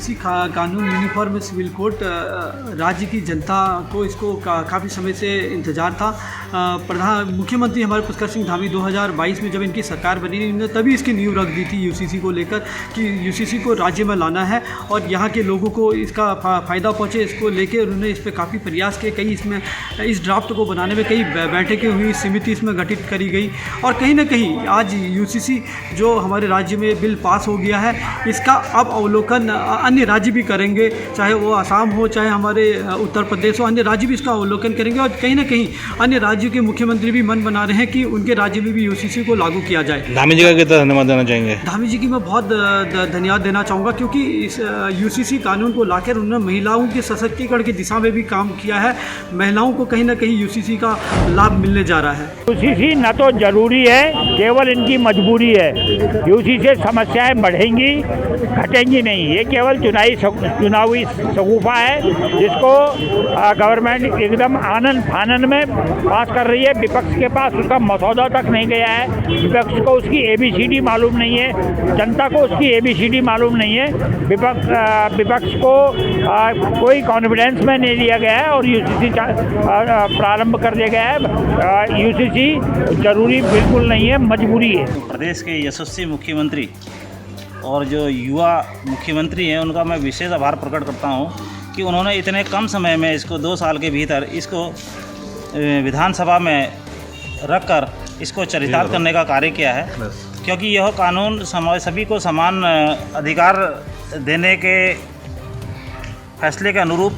UCC कानून uniform civil code राज्य की जनता को इसको काफ़ी समय से इंतज़ार था। मुख्यमंत्री हमारे पुष्कर सिंह धामी 2022 में जब इनकी सरकार बनी, इन्होंने तभी इसकी नींव रख दी थी यूसीसी को लेकर कि यूसीसी को राज्य में लाना है और यहाँ के लोगों को इसका फ़ायदा पहुँचे। इसको लेकर उन्होंने इस पर काफ़ी प्रयास किए। कई इसमें इस ड्राफ्ट को बनाने में कई बैठकें हुई, समिति इसमें गठित करी गई और कहीं ना कहीं आज यूसीसी जो हमारे राज्य में बिल पास हो गया है, इसका अब अवलोकन अन्य राज्य भी करेंगे, चाहे वो असम हो, चाहे हमारे उत्तर प्रदेश हो, अन्य राज्य भी इसका अवलोकन करेंगे और कहीं ना कहीं अन्य राज्यों के मुख्यमंत्री भी मन बना रहे हैं कि उनके राज्य में भी यूसीसी को लागू किया जाए। धामी जी का कितना धन्यवाद देना चाहेंगे? धामी जी की मैं बहुत धन्यवाद देना चाहूँगा क्योंकि इस यूसीसी कानून को लाकर उन्होंने महिलाओं के सशक्तिकरण की दिशा में भी काम किया है। महिलाओं को कहीं ना कहीं यूसीसी का लाभ मिलने जा रहा है। यूसीसी न तो जरूरी है, केवल इनकी मजबूरी है। यूसीसी से समस्याएं बढ़ेंगी, घटेंगी नहीं। ये केवल चुनावी शगुफा है जिसको गवर्नमेंट एकदम आनन फानन में पास कर रही है। विपक्ष के पास उसका मसौदा तक नहीं गया है, विपक्ष को उसकी ABCD मालूम नहीं है, जनता को उसकी ABCD मालूम नहीं है। विपक्ष को कोई कॉन्फिडेंस में नहीं लिया गया है और यूसीसी प्रारंभ कर दिया गया है। यूसीसी जरूरी बिल्कुल नहीं है, मजबूरी है। प्रदेश के यशस्वी मुख्यमंत्री और जो युवा मुख्यमंत्री हैं उनका मैं विशेष आभार प्रकट करता हूं कि उन्होंने इतने कम समय में इसको 2 साल के भीतर इसको विधानसभा में रखकर इसको चरितार्थ करने का कार्य किया है, क्योंकि यह कानून सभी को समान अधिकार देने के फैसले के अनुरूप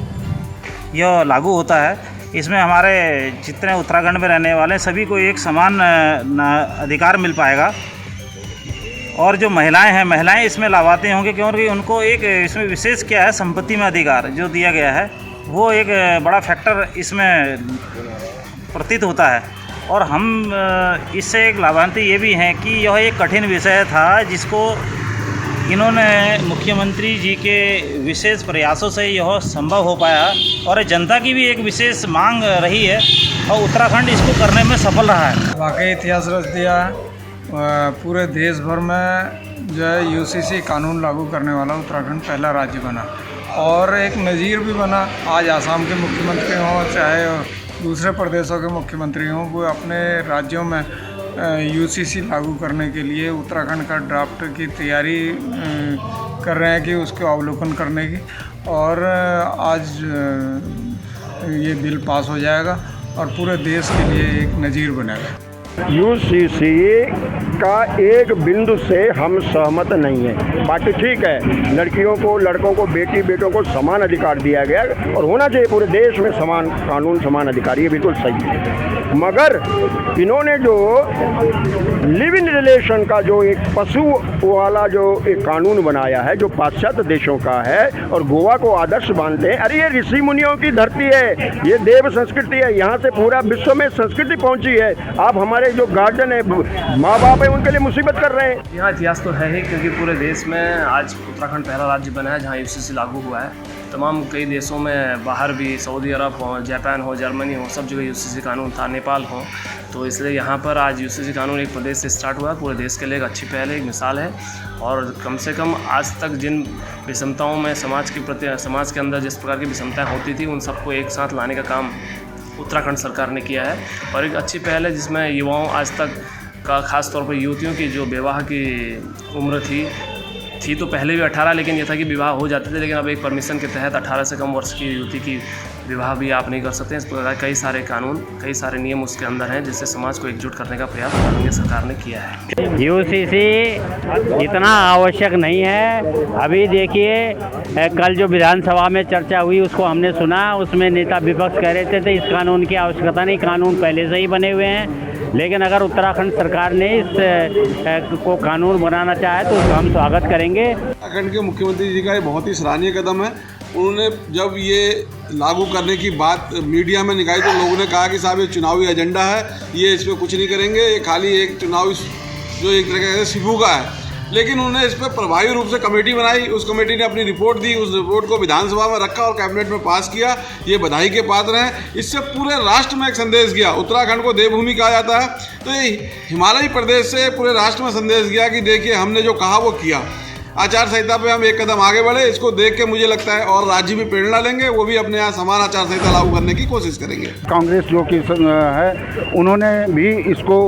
यह लागू होता है। इसमें हमारे जितने उत्तराखंड में रहने वाले सभी को एक समान अधिकार मिल पाएगा और जो महिलाएं हैं, महिलाएं इसमें लाभार्थी होंगे क्योंकि उनको एक इसमें विशेष क्या है, संपत्ति में अधिकार जो दिया गया है वो एक बड़ा फैक्टर इसमें प्रतीत होता है। और हम इससे एक लाभार्थी ये भी हैं कि यह एक कठिन विषय था जिसको इन्होंने मुख्यमंत्री जी के विशेष प्रयासों से यह संभव हो पाया और जनता की भी एक विशेष मांग रही है और उत्तराखंड इसको करने में सफल रहा है। वाकई इतिहास रच दिया है। पूरे देश भर में जो है यूसीसी कानून लागू करने वाला उत्तराखंड पहला राज्य बना और एक नज़ीर भी बना। आज आसाम के मुख्यमंत्री हों चाहे दूसरे प्रदेशों के मुख्यमंत्री हों, वो अपने राज्यों में यूसीसी लागू करने के लिए उत्तराखंड का ड्राफ्ट की तैयारी कर रहे हैं कि उसको अवलोकन करने की, और आज ये बिल पास हो जाएगा और पूरे देश के लिए एक नज़ीर बनेगा। यूसीसी का एक बिंदु से हम सहमत नहीं है। बाकी ठीक है, लड़कियों को, लड़कों को, बेटी बेटों को समान अधिकार दिया गया और होना चाहिए पूरे देश में समान कानून, समान अधिकार, ये बिल्कुल सही है। मगर इन्होंने जो लिव इन रिलेशन का जो एक पशु वाला जो एक कानून बनाया है, जो पाश्चात्य देशों का है और गोवा को आदर्श मानते हैं। अरे ये ऋषि मुनियों की धरती है, ये देव संस्कृति है, यहाँ से पूरा विश्व में संस्कृति पहुँची है। आप हमारे जो गार्जियन है, माँ बाप है, उनके लिए मुसीबत कर रहे हैं। यहाँ इतिहास तो है ही, क्योंकि पूरे देश में आज उत्तराखंड पहला राज्य बना है जहाँ यूसीसी लागू हुआ है। तमाम कई देशों में बाहर भी, सऊदी अरब हो, जापान हो, जर्मनी हो, सब जगह यूसीसी कानून था, नेपाल हो, तो इसलिए यहाँ पर आज यूसीसी कानून एक प्रदेश से स्टार्ट हुआ है। पूरे देश के लिए एक अच्छी पहल है, एक मिसाल है। और कम से कम आज तक जिन विषमताओं में समाज के अंदर जिस प्रकार की विषमताएँ होती थी, उन सबको एक साथ लाने का काम उत्तराखंड सरकार ने किया है और एक अच्छी पहल है जिसमें युवाओं, आज तक का खास तौर पर युवतियों की जो विवाह की उम्र थी तो पहले भी 18, लेकिन ये था कि विवाह हो जाते थे, लेकिन अब एक परमिशन के तहत 18 से कम वर्ष की युवती की विवाह भी आप नहीं कर सकते। इस प्रकार कई सारे कानून, कई सारे नियम उसके अंदर हैं जिससे समाज को एकजुट करने का प्रयास माननीय सरकार ने किया है। यूसीसी इतना आवश्यक नहीं है। अभी देखिए, कल जो विधानसभा में चर्चा हुई उसको हमने सुना, उसमें नेता विपक्ष कह रहे थे इस कानून की आवश्यकता नहीं, कानून पहले से ही बने हुए हैं। लेकिन अगर उत्तराखंड सरकार ने इस को कानून बनाना चाहे तो उसका हम स्वागत करेंगे। उत्तराखंड के मुख्यमंत्री जी का ये बहुत ही सराहनीय कदम है। उन्होंने जब ये लागू करने की बात मीडिया में निकाली तो लोगों ने कहा कि साहब ये चुनावी एजेंडा है, ये इस पर कुछ नहीं करेंगे, ये खाली एक चुनावी जो एक तरह का सिफू का है। लेकिन उन्होंने इस पर प्रभावी रूप से कमेटी बनाई, उस कमेटी ने अपनी रिपोर्ट दी, उस रिपोर्ट को विधानसभा में रखा और कैबिनेट में पास किया। ये बधाई के पात्र हैं। इससे पूरे राष्ट्र में एक संदेश गया। उत्तराखंड को देवभूमि कहा जाता है, तो ये हिमालयी प्रदेश से पूरे राष्ट्र में संदेश गया कि देखिए हमने जो कहा वो किया। आचार संहिता पे हम एक कदम आगे बढ़े। इसको देख के मुझे लगता है और राज्य भी प्रेरणा लेंगे, वो भी अपने यहाँ समान आचार संहिता लागू करने की कोशिश करेंगे। कांग्रेस जो कि है उन्होंने भी इसको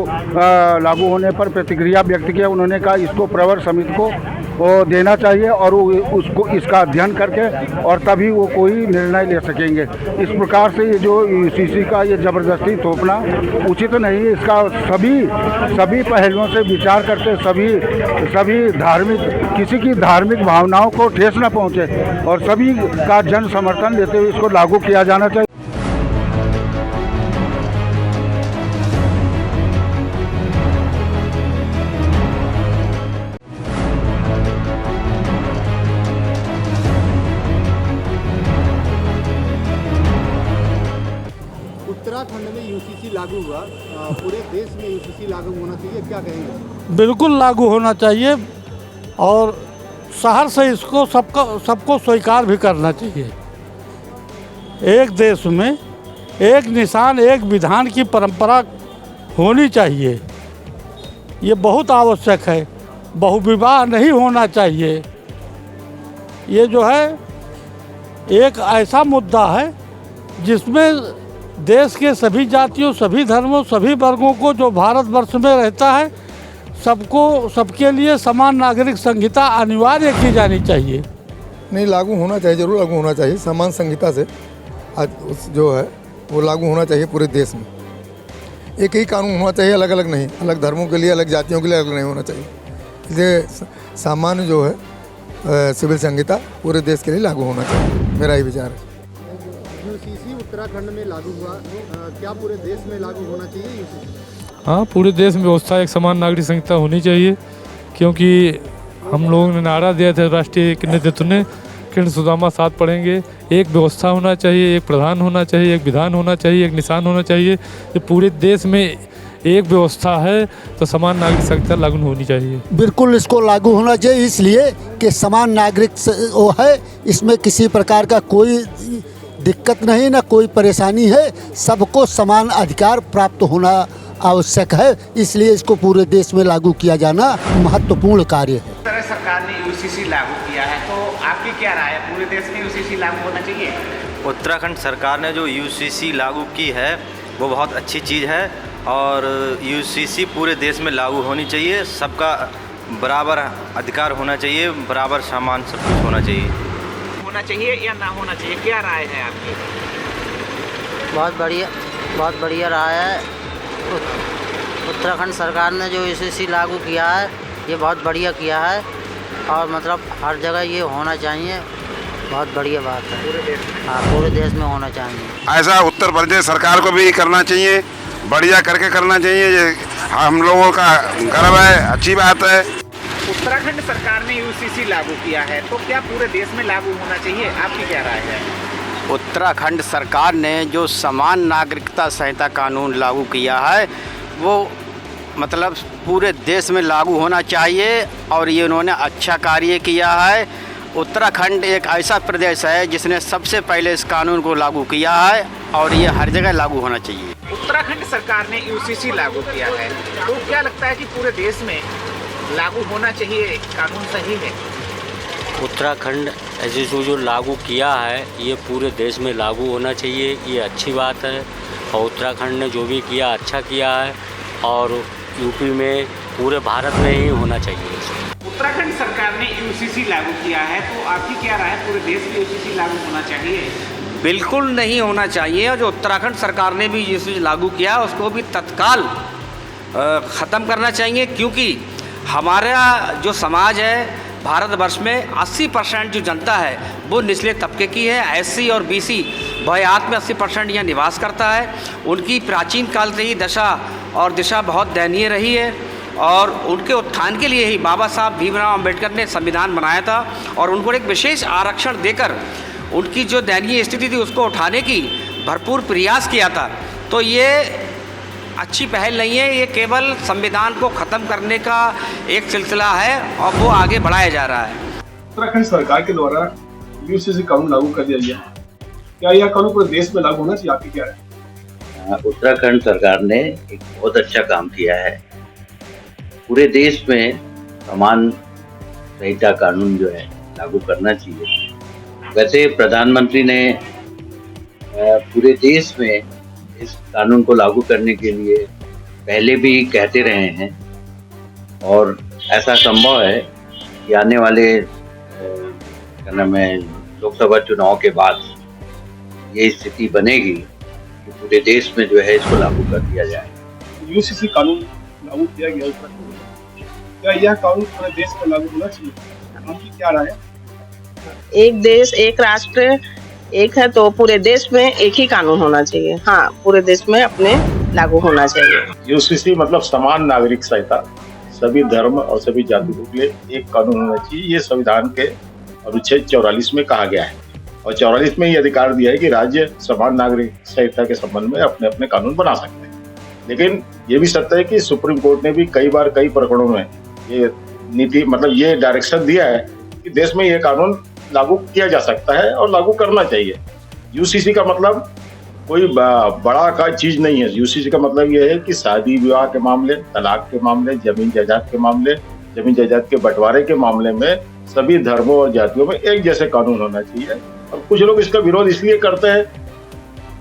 लागू होने पर प्रतिक्रिया व्यक्त किया। उन्होंने कहा इसको प्रवर समिति को वो देना चाहिए और उसको इसका अध्ययन करके और तभी वो कोई निर्णय ले सकेंगे। इस प्रकार से ये जो यूसीसी का ये ज़बरदस्ती थोपना उचित नहीं है। इसका सभी पहलुओं से विचार करके सभी धार्मिक किसी की धार्मिक भावनाओं को ठेस न पहुँचे और सभी का जन समर्थन लेते हुए इसको लागू किया जाना चाहिए। उत्तराखंड में यूसीसी लागू हुआ, पूरे देश में यूसीसी लागू होना चाहिए, क्या कहेंगे? बिल्कुल लागू होना चाहिए और शहर से इसको सबको स्वीकार भी करना चाहिए। एक देश में एक निशान एक विधान की परंपरा होनी चाहिए, ये बहुत आवश्यक है। बहुविवाह नहीं होना चाहिए। ये जो है एक ऐसा मुद्दा है जिसमें देश के सभी जातियों, सभी धर्मों, सभी वर्गों को जो भारतवर्ष में रहता है सबके लिए समान नागरिक संहिता अनिवार्य की जानी चाहिए। नहीं, लागू होना चाहिए, जरूर लागू होना चाहिए। समान संहिता से आज जो है वो लागू होना चाहिए पूरे देश में। एक ही कानून होना चाहिए, अलग अलग नहीं। अलग धर्मों के लिए, अलग जातियों के लिए अलग नहीं होना चाहिए। इसलिए सामान्य जो है सिविल संहिता पूरे देश के लिए लागू होना चाहिए, मेरा ही विचार है। यूसीसी उत्तराखंड में लागू हुआ, क्या पूरे देश में लागू होना चाहिए यूसीसी? हाँ, पूरे देश में व्यवस्था एक समान नागरिक संहिता होनी चाहिए, क्योंकि हम लोगों ने नारा दिया था राष्ट्रीय नेतृत्व ने, किरण सुदामा साथ पढ़ेंगे। एक व्यवस्था होना चाहिए, एक प्रधान होना चाहिए, एक विधान होना चाहिए, एक निशान होना चाहिए। जो पूरे देश में एक व्यवस्था है तो समान नागरिक संहिता लागू होनी चाहिए। बिल्कुल इसको लागू होना चाहिए, इसलिए कि समान नागरिक वो है, इसमें किसी प्रकार का कोई दिक्कत नहीं, ना कोई परेशानी है। सबको समान अधिकार प्राप्त होना आवश्यक है, इसलिए इसको पूरे देश में लागू किया जाना महत्वपूर्ण कार्य है। तरह सरकार ने यूसीसी लागू किया है, तो आपकी क्या राय है? पूरे देश में यूसीसी लागू होना चाहिए? उत्तराखंड सरकार ने जो यूसीसी लागू की है वो बहुत अच्छी चीज़ है और यूसीसी पूरे देश में लागू होनी चाहिए। सबका बराबर अधिकार होना चाहिए, बराबर सामान सब कुछ होना चाहिए। होना चाहिए या ना होना चाहिए, क्या राय है आपकी? बहुत बढ़िया राय है। उत्तराखंड सरकार ने जो यूसीसी लागू किया है ये बहुत बढ़िया किया है और मतलब हर जगह ये होना चाहिए। बहुत बढ़िया बात है। पूरे देश में? हाँ, पूरे देश में होना चाहिए। ऐसा उत्तर प्रदेश सरकार को भी करना चाहिए, बढ़िया करके करना चाहिए। ये हम लोगों का गर्व है, अच्छी बात है। उत्तराखंड सरकार ने यूसीसी लागू किया है, तो क्या पूरे देश में लागू होना चाहिए? आपकी क्या राय है? उत्तराखंड सरकार ने जो समान नागरिकता संहिता कानून लागू किया है वो मतलब पूरे देश में लागू होना चाहिए और ये उन्होंने अच्छा कार्य किया है। उत्तराखंड एक ऐसा प्रदेश है जिसने सबसे पहले इस कानून को लागू किया है और ये हर जगह लागू होना चाहिए। उत्तराखंड सरकार ने यूसीसी लागू किया है, तो क्या लगता है कि पूरे देश में लागू होना चाहिए, कानून सही है? उत्तराखंड ऐसे जो लागू किया है ये पूरे देश में लागू होना चाहिए, ये अच्छी बात है। और उत्तराखंड ने जो भी किया अच्छा किया है और यूपी में पूरे भारत में ही होना चाहिए। उत्तराखंड सरकार ने यूसीसी लागू किया है, तो आपकी क्या राय है? पूरे देश में यूसीसी लागू होना चाहिए? बिल्कुल नहीं होना चाहिए और जो उत्तराखंड सरकार ने भी यूसीसी लागू किया उसको भी तत्काल ख़त्म करना चाहिए, क्योंकि हमारा जो समाज है भारतवर्ष में 80% जो जनता है वो निचले तबके की है। एससी और बीसी बहुयात में 80% यहाँ निवास करता है। उनकी प्राचीन काल से ही दशा और दिशा बहुत दयनीय रही है और उनके उत्थान के लिए ही बाबा साहब भीमराव अंबेडकर ने संविधान बनाया था और उनको एक विशेष आरक्षण देकर उनकी जो दयनीय स्थिति थी उसको उठाने की भरपूर प्रयास किया था। तो ये अच्छी पहल नहीं है, ये केवल संविधान को ख़त्म करने का एक सिलसिला है और वो आगे बढ़ाया जा रहा है। उत्तराखंड सरकार के द्वारा यूसीसी कानून लागू कर दिया गया, क्या यह कानून पूरे देश में लागू होना चाहिए? आपकी क्या है? उत्तराखंड सरकार ने एक बहुत अच्छा काम किया है। पूरे देश में समान संहिता कानून जो है लागू करना चाहिए। वैसे प्रधानमंत्री ने पूरे देश में इस कानून को लागू करने के लिए पहले भी कहते रहे हैं और ऐसा संभव है कि आने वाले क्या नाम है लोकसभा चुनाव के बाद ये स्थिति बनेगी कि पूरे देश में जो है इसको लागू कर दिया जाए। यूसीसी कानून लागू किया गया उत्तराखंड में, क्या यह कानून पूरे देश में लागू होना चाहिए? आपकी क्या राय है? एक देश एक राष्ट्र एक है तो पूरे देश में एक ही कानून होना चाहिए। हाँ, पूरे देश में अपने लागू होना चाहिए। यूसीसी मतलब समान नागरिक संहिता, सभी धर्म और सभी जातियों के लिए एक कानून होना चाहिए। ये संविधान के अनुच्छेद 44 में कहा गया है और 44 में ये अधिकार दिया है कि राज्य समान नागरिक संहिता के संबंध में अपने अपने कानून बना सकते हैं। लेकिन ये भी सत्य है कि सुप्रीम कोर्ट ने भी कई बार कई प्रकरणों में ये नीति मतलब ये डायरेक्शन दिया है कि देश में ये कानून लागू किया जा सकता है और लागू करना चाहिए। यूसीसी का मतलब कोई बड़ा का चीज नहीं है। यूसीसी का मतलब ये है कि शादी विवाह के मामले, तलाक के मामले, जमीन जायदाद के मामले, जमीन जायदाद के बंटवारे के मामले में सभी धर्मों और जातियों में एक जैसे कानून होना चाहिए। और कुछ लोग इसका विरोध इसलिए करते हैं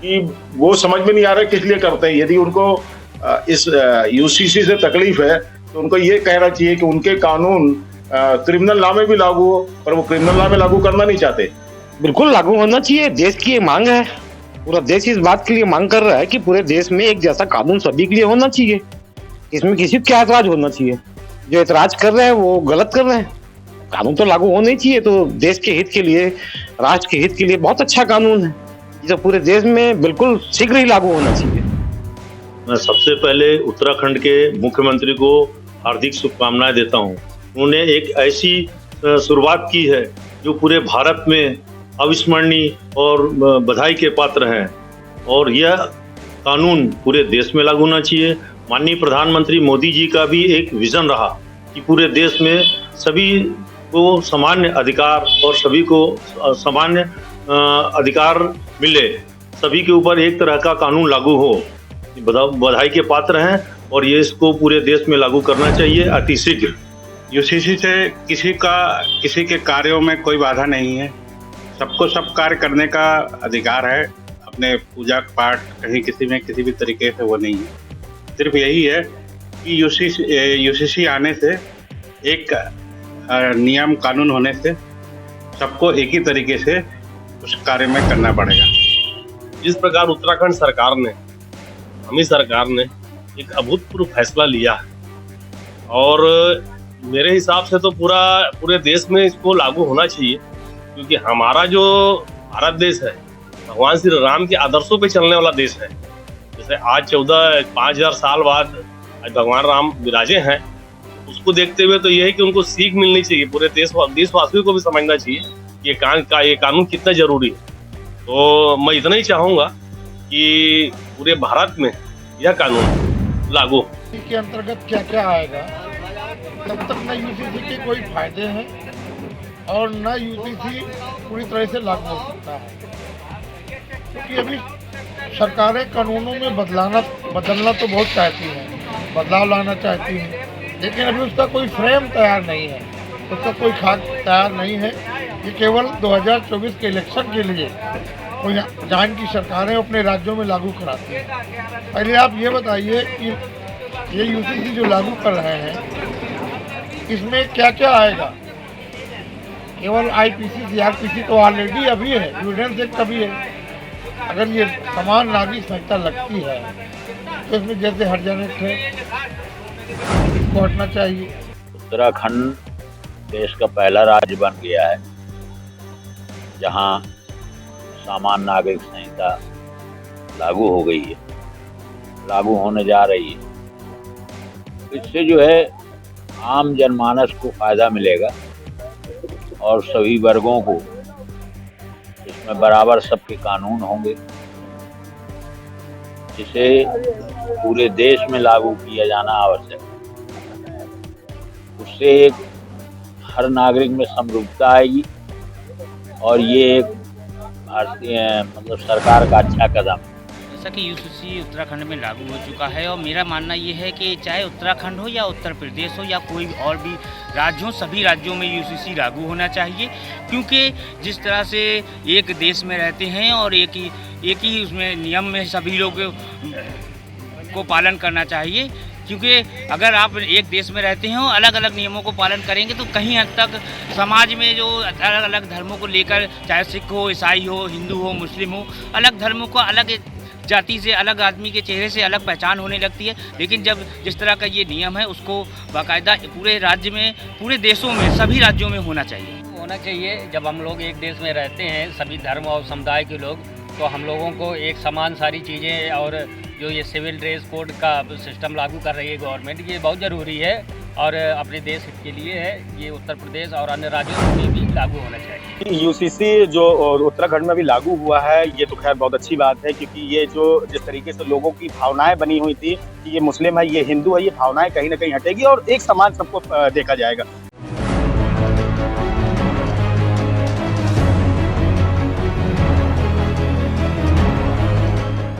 कि वो समझ में नहीं आ रहा किस लिए करते हैं। यदि उनको इस यूसीसी से तकलीफ है तो उनको ये कहना चाहिए कि उनके कानून क्रिमिनल लॉ में भी लागू हो, पर वो क्रिमिनल लॉ में लागू करना नहीं चाहते। बिल्कुल लागू होना चाहिए। देश की ये मांग है, पूरा देश इस बात के लिए मांग कर रहा है कि पूरे देश में एक जैसा कानून सभी के लिए होना चाहिए। इसमें किसी को क्या ऐतराज होना चाहिए? जो ऐतराज कर रहे हैं वो गलत कर रहे हैं। कानून तो लागू होना ही चाहिए। तो देश के हित के लिए, राष्ट्र के हित के लिए बहुत अच्छा कानून है जो पूरे देश में बिल्कुल शीघ्र ही लागू होना चाहिए। मैं सबसे पहले उत्तराखंड के मुख्यमंत्री को हार्दिक शुभकामनाएं देता हूं। उन्होंने एक ऐसी शुरुआत की है जो पूरे भारत में अविस्मरणीय और बधाई के पात्र हैं और यह कानून पूरे देश में लागू होना चाहिए। माननीय प्रधानमंत्री मोदी जी का भी एक विजन रहा कि पूरे देश में सभी को सामान्य अधिकार और सभी को सामान्य अधिकार मिले, सभी के ऊपर एक तरह का कानून लागू हो। बधाई के पात्र हैं और ये इसको पूरे देश में लागू करना चाहिए अतिशीघ्र। यूसीसी से किसी के कार्यों में कोई बाधा नहीं है। सबको सब कार्य करने का अधिकार है। अपने पूजा पाठ कहीं किसी में किसी भी तरीके से वो नहीं है। सिर्फ यही है कि यूसीसी आने से एक नियम कानून होने से सबको एक ही तरीके से उस कार्य में करना पड़ेगा। जिस प्रकार उत्तराखंड सरकार ने, हमारी सरकार ने एक अभूतपूर्व फैसला लिया है और मेरे हिसाब से तो पूरे देश में इसको लागू होना चाहिए, क्योंकि हमारा जो भारत देश है भगवान श्री राम के आदर्शों पे चलने वाला देश है। जैसे आज 5,000 साल बाद आज भगवान राम विराजे हैं, उसको देखते हुए तो ये है कि उनको सीख मिलनी चाहिए। पूरे देशवासियों को भी समझना चाहिए कि ये कानून कितना जरूरी है। तो मैं इतना ही चाहूँगा कि पूरे भारत में यह कानून लागू हो। के अंतर्गत क्या क्या आएगा, तब तक न यूसीसी के कोई फायदे हैं और न यूसीसी पूरी तरह से लागू हो सकता है, क्योंकि अभी सरकारें कानूनों में बदलना तो बहुत चाहती हैं, बदलाव लाना चाहती हैं, लेकिन अभी उसका कोई फ्रेम तैयार नहीं है, उसका कोई खाक तैयार नहीं है। ये केवल 2024 के इलेक्शन के लिए कोई जान की सरकारें अपने राज्यों में लागू कराती हैं। पहले आप ये बताइए कि ये यूसीसी जो लागू कर रहे हैं इसमें क्या क्या आएगा? केवल आईपीसी सीआरपीसी तो ऑलरेडी अभी है, एविडेंस एक्ट अभी है। अगर ये समान नागरिक संहिता लगती है तो इसमें जैसे हरिजन एक्ट है, इसको हटना चाहिए। उत्तराखंड देश का पहला राज्य बन गया है जहां सामान्य नागरिक संहिता लागू हो गई है, लागू होने जा रही है। इससे जो है आम जनमानस को फायदा मिलेगा और सभी वर्गों को इसमें बराबर सबके कानून होंगे, जिसे पूरे देश में लागू किया जाना आवश्यक है। उससे एक हर नागरिक में समरूपता आएगी और ये एक भारतीय सरकार का अच्छा कदम है। जैसा कि यूसीसी उत्तराखंड में लागू हो चुका है और मेरा मानना ये है कि चाहे उत्तराखंड हो या उत्तर प्रदेश हो या कोई और भी राज्य हो, सभी राज्यों में यूसीसी लागू होना चाहिए, क्योंकि जिस तरह से एक देश में रहते हैं और एक ही उसमें नियम में सभी लोग को पालन करना चाहिए। क्योंकि अगर आप एक देश में रहते हैं और अलग अलग नियमों को पालन करेंगे तो कहीं हद तक समाज में जो अलग अलग धर्मों को लेकर, चाहे सिख हो, ईसाई हो, हिंदू हो, मुस्लिम हो, अलग धर्मों का अलग जाति से, अलग आदमी के चेहरे से अलग पहचान होने लगती है। लेकिन जब जिस तरह का ये नियम है उसको बाकायदा पूरे राज्य में, पूरे देशों में, सभी राज्यों में होना चाहिए। जब हम लोग एक देश में रहते हैं, सभी धर्म और समुदाय के लोग, तो हम लोगों को एक समान सारी चीज़ें और जो ये सिविल ड्रेस कोड का सिस्टम लागू कर रही है गवर्नमेंट, ये बहुत ज़रूरी है और अपने देश के लिए है। ये उत्तर प्रदेश और अन्य राज्यों में भी लागू होना चाहिए। यूसीसी जो उत्तराखंड में भी लागू हुआ है, ये तो खैर बहुत अच्छी बात है, क्योंकि ये जो जिस तरीके से लोगों की भावनाएं बनी हुई थी कि ये मुस्लिम है, ये हिंदू है, ये भावनाएं कहीं ना कहीं हटेगी और एक समान सबको देखा जाएगा।